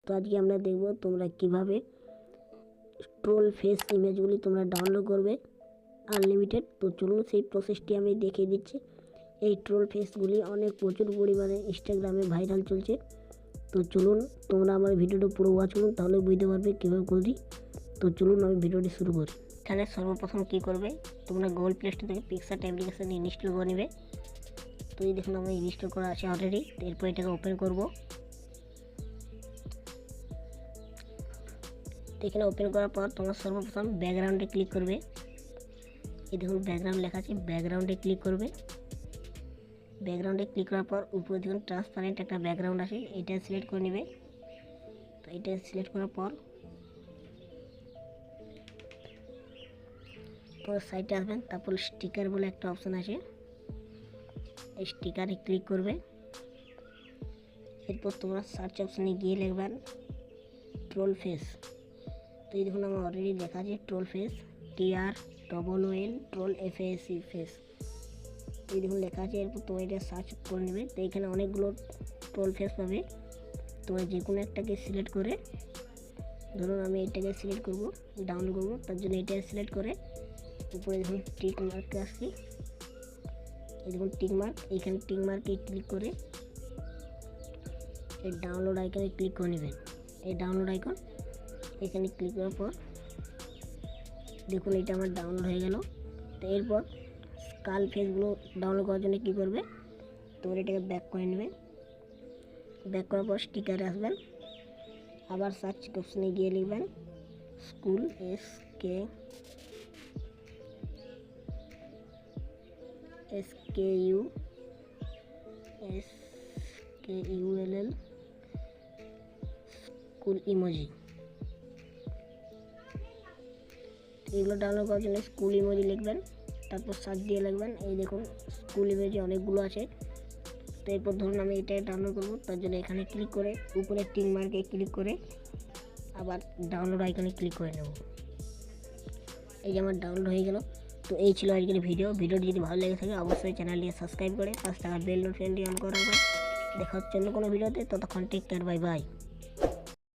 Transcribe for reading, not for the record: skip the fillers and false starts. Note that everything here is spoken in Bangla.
তো আজকে আমরা দেখব তোমরা কিভাবে ট্রোল ফেস ইমেজগুলি তোমরা ডাউনলোড করবে আনলিমিটেড। তো চলুন সেই প্রসেসটি আমি দেখিয়ে দিচ্ছি। এই ট্রোল ফেসগুলি প্রচুর পরিমাণে ইনস্টাগ্রামে ভাইরাল চলছে। তো চলুন তোমরা আমার ভিডিওটা পুরো ওয়াচ করুন, তাহলে বুঝতে পারবে কীভাবে করি। তো চলুন আমি ভিডিওটি শুরু করি। এখানে সর্বপ্রথম কী করবে, তোমরা গুগল প্লে স্টোর থেকে পিক্সার্ট অ্যাপ্লিকেশন ইনস্টল করে নেবে। তো এই দেখুন আমি ইনস্টল করা আছে অলরেডি। এরপর এটাকে ওপেন করব। এখানে ওপেন করার পর তোমরা সর্বপ্রথম ব্যাকগ্রাউন্ডে ক্লিক করবে। এই দেখুন ব্যাকগ্রাউন্ড লেখা আছে, ব্যাকগ্রাউন্ডে ক্লিক করবে। ব্যাকগ্রাউন্ডে ক্লিক করার পর উপরে দেখুন ট্রান্সপারেন্ট একটা ব্যাকগ্রাউন্ড আছে, এটা সিলেক্ট করে নেবে। তো এটা সিলেক্ট করার পর সাইডে আসবেন, তারপর স্টিকার বলে একটা অপশান আছে, এই স্টিকারে ক্লিক করবে। এরপর তোমরা সার্চ অপশানে গিয়ে লিখবেন ট্রোল ফেস। তো এই দেখুন আমার অলরেডি লেখা আছে troll face, TROOL troll FAC face. এই দেখুন লেখা আছে। এরপর তোমরা এটা সার্চ করে নেবে। তো এখানে অনেকগুলো ট্রোল ফেস পাবে, তোমরা যে কোনো একটাকে সিলেক্ট করে, ধরুন আমি এটাকে সিলেক্ট করব, ডাউনলোড করব, তার জন্য এটা সিলেক্ট করে উপরে দেখুন টিক মার্কে আসছি। এই দেখুন টিক মার্ক, এইখানে টিক মার্কে ক্লিক করে এই ডাউনলোড আইকনে ক্লিক করে নেবেন। এই ডাউনলোড আইকন এখানে ক্লিক করার পর দেখুন এটা আমার ডাউনলোড হয়ে গেল। তো এরপর স্কাল ফেসগুলো ডাউনলোড করার জন্য কী করবে, তোমরা এটাকে ব্যাক করে নেবে। ব্যাক করার পর স্টিকারে আসবেন, আবার সার্চ অপশনে গিয়ে লিখবেন স্কুল SKULL স্কুল ইমোজি। এগুলো ডাউনলোড করার জন্য স্কুল ইমোজি লিখবেন, তারপর সার্চ দিয়ে লিখবেন। এই দেখুন স্কুল ইমোজি অনেকগুলো আছে। তো এরপর ধরুন আমি এটাই ডাউনলোড করবো, তার জন্য এখানে ক্লিক করে উপরে টিক মার্কে ক্লিক করে আবার ডাউনলোড আইকনে ক্লিক করে নেব। এই যে আমার ডাউনলোড হয়ে গেল। তো এই ছিল আজকের ভিডিওটি যদি ভালো লেগে থাকে অবশ্যই চ্যানেলটিকে সাবস্ক্রাইব করে 5 টাকার বেল নোটিফিকেশনটি অন করে রাখবেন। দেখা হচ্ছে অন্য কোনো ভিডিওতে, ততক্ষণ টেক কেয়ার, বাই বাই।